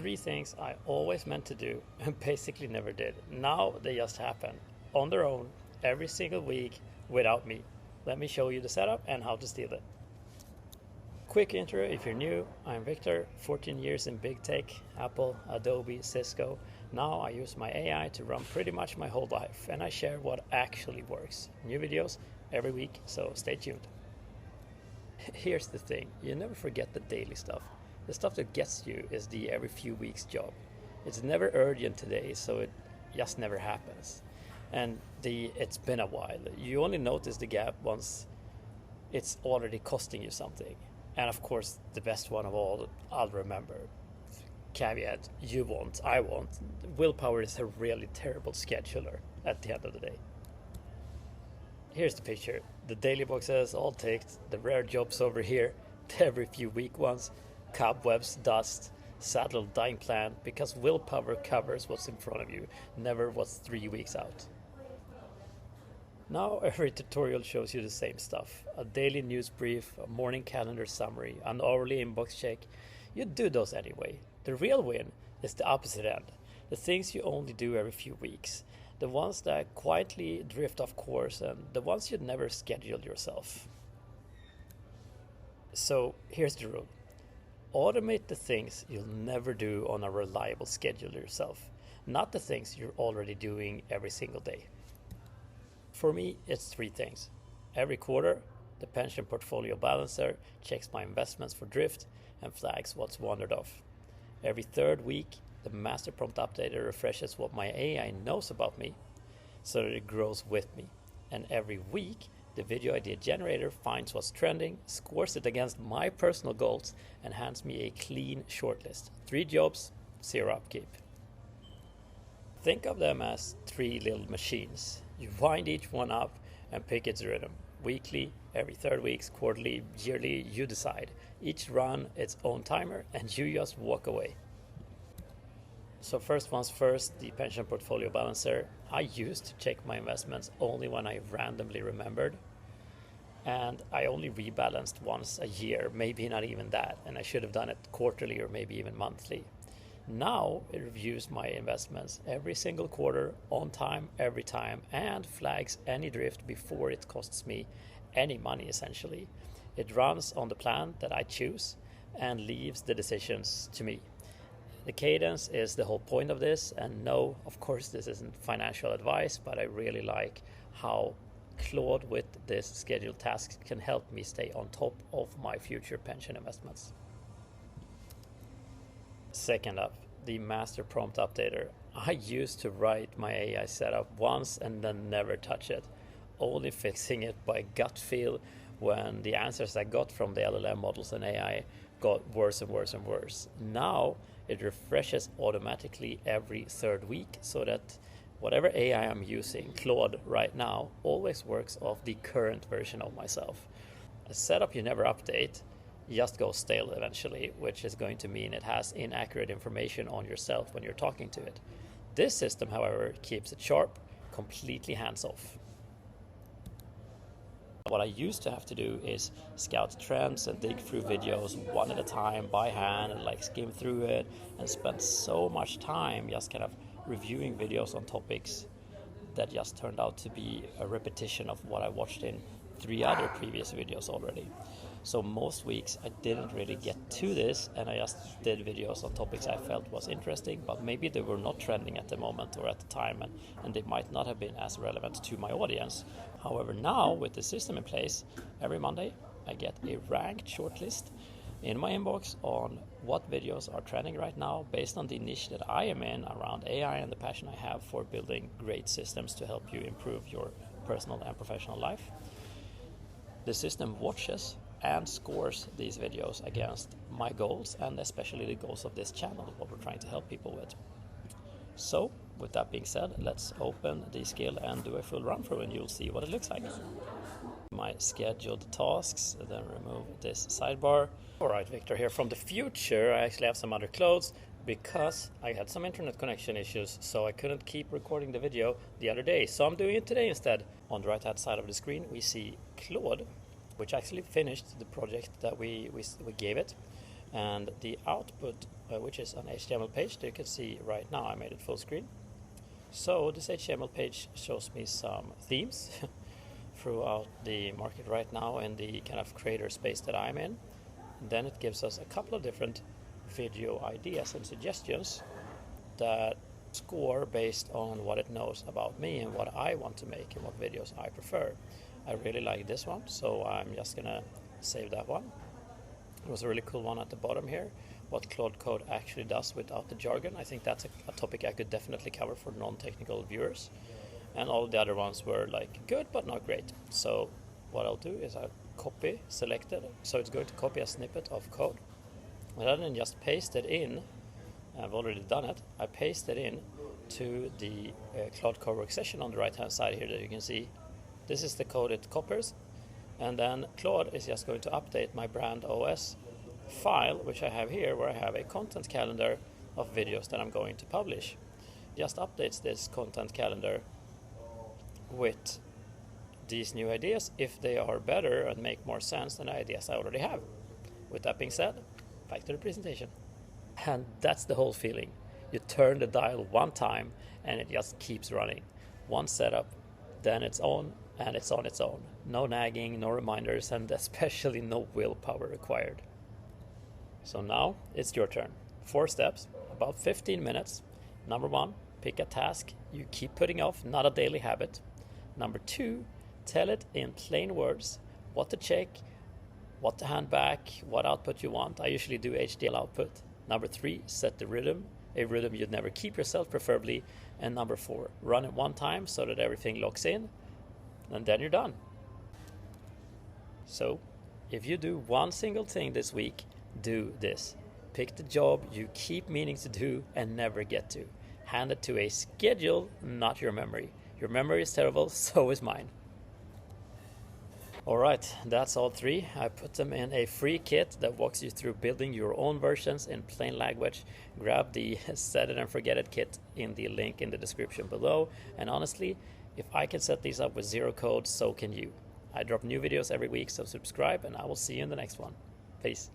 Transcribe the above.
Three things I always meant to do and basically never did. Now they just happen on their own every single week without me. Let me show you the setup and how to steal it. Quick intro if you're new. I'm Victor, 14 years in big tech, Apple, Adobe, Cisco. Now I use my AI to run pretty much my whole life, and I share what actually works. New videos every week, so stay tuned. Here's the thing, you never forget the daily stuff. The stuff that gets you is the every few weeks job. It's never urgent today, so it just never happens. And it's been a while. You only notice the gap once it's already costing you something. And of course, the best one of all, I'll remember. Caveat, you won't, I won't. Willpower is a really terrible scheduler at the end of the day. Here's the picture. The daily boxes all ticked, the rare jobs over here, the every few week ones, cobwebs, dust, sad little dying plant, because willpower covers what's in front of you, never what's 3 weeks out. Now every tutorial shows you the same stuff. A daily news brief, a morning calendar summary, an hourly inbox check. You do those anyway. The real win is the opposite end. The things you only do every few weeks. The ones that quietly drift off course and the ones you'd never scheduled yourself. So here's the rule. Automate the things you'll never do on a reliable schedule yourself, not the things you're already doing every single day. For me, it's three things. Every quarter, the pension portfolio balancer checks my investments for drift and flags what's wandered off. Every third week, the master prompt updater refreshes what my AI knows about me so that it grows with me. And every week, the video idea generator finds what's trending, scores it against my personal goals, and hands me a clean shortlist. 3 jobs, 0 upkeep. Think of them as 3 little machines. You wind each one up and pick its rhythm. Weekly, every third week, quarterly, yearly, you decide. Each run its own timer and you just walk away. So first one's first, the pension portfolio balancer. I used to check my investments only when I randomly remembered. And I only rebalanced once a year, maybe not even that. And I should have done it quarterly or maybe even monthly. Now it reviews my investments every single quarter, on time, every time, and flags any drift before it costs me any money essentially. It runs on the plan that I choose and leaves the decisions to me. The cadence is the whole point of this, and no, of course this isn't financial advice, but I really like how Claude with this scheduled tasks can help me stay on top of my future pension investments. Second up, the master prompt updater. I used to write my AI setup once and then never touch it, only fixing it by gut feel when the answers I got from the LLM models and AI got worse and worse and worse. Now it refreshes automatically every third week so that whatever AI I'm using, Claude right now, always works off the current version of myself. A setup you never update just goes stale eventually, which is going to mean it has inaccurate information on yourself when you're talking to it. This system, however, keeps it sharp, completely hands-off. What I used to have to do is scout trends and dig through videos one at a time by hand and skim through it, and spend so much time just kind of reviewing videos on topics that just turned out to be a repetition of what I watched in 3 other previous videos already. So most weeks I didn't really get to this, and I just did videos on topics I felt was interesting, but maybe they were not trending at the moment or at the time, and they might not have been as relevant to my audience. However, now with the system in place, every Monday I get a ranked shortlist in my inbox on what videos are trending right now based on the niche that I am in around AI and the passion I have for building great systems to help you improve your personal and professional life. The system watches and scores these videos against my goals, and especially the goals of this channel, what we're trying to help people with. So with that being said, let's open the skill and do a full run through, and you'll see what it looks like. My scheduled tasks, then remove this sidebar. Alright, Victor here from the future. I actually have some other clothes because I had some internet connection issues, so I couldn't keep recording the video the other day. So I'm doing it today instead. On the right hand side of the screen we see Claude, which actually finished the project that we gave it, and the output which is an HTML page that you can see right now. I made it full screen. So this HTML page shows me some themes throughout the market right now in the kind of creator space that I'm in. Then it gives us a couple of different video ideas and suggestions that score based on what it knows about me and what I want to make and what videos I prefer. I really like this one, so I'm just gonna save that one. It was a really cool one at the bottom here, what Claude Code actually does without the jargon. I think that's a topic I could definitely cover for non-technical viewers. And all the other ones were like good but not great. So what I'll do is I'll copy selected, so it's going to copy a snippet of code. Rather than just paste it in, I've already done it, I paste it in to the Claude Cowork session on the right hand side here that you can see. This is the code it copies, and then Claude is just going to update my brand OS file, which I have here, where I have a content calendar of videos that I'm going to publish. Just updates this content calendar with these new ideas if they are better and make more sense than the ideas I already have. With that being said, back to the presentation. And that's the whole feeling. You turn the dial one time and it just keeps running. One setup, then it's on, and it's on its own. No nagging, no reminders, and especially no willpower required. So now it's your turn. 4 steps, about 15 minutes. Number 1, pick a task you keep putting off, not a daily habit. Number 2, tell it in plain words what to check, what to hand back, what output you want. I usually do HDL output. Number 3, set the rhythm, a rhythm you'd never keep yourself preferably. And number 4, run it one time so that everything locks in, and then you're done. So if you do one single thing this week, do this. Pick the job you keep meaning to do and never get to. Hand it to a schedule, not your memory. Your memory is terrible, so is mine. Alright, that's all 3. I put them in a free kit that walks you through building your own versions in plain language. Grab the Set It and Forget It kit in the link in the description below. And honestly, if I can set these up with 0 code, so can you. I drop new videos every week, so subscribe and I will see you in the next one. Peace.